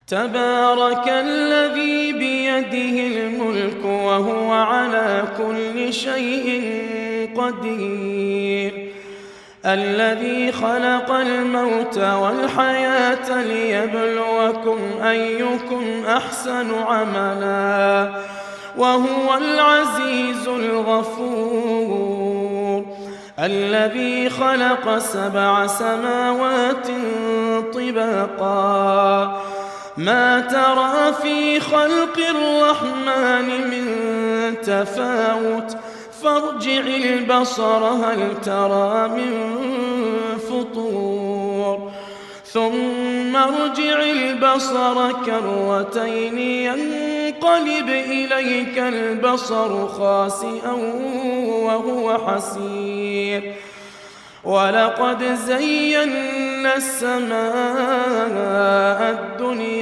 تبارك الذي بيده الملك وهو على كل شيء قدير الذي خلق الموت والحياة ليبلوكم أيكم أحسن عملا وهو العزيز الغفور الذي خلق 7 سماوات طباقا ما ترى في خلق الرحمن من تفاوت فارجع البصر هل ترى من فطور ثم ارجع البصر كرتين ينقلب إليك البصر خاسئا وهو حسير ولقد زينا السماء الدنيا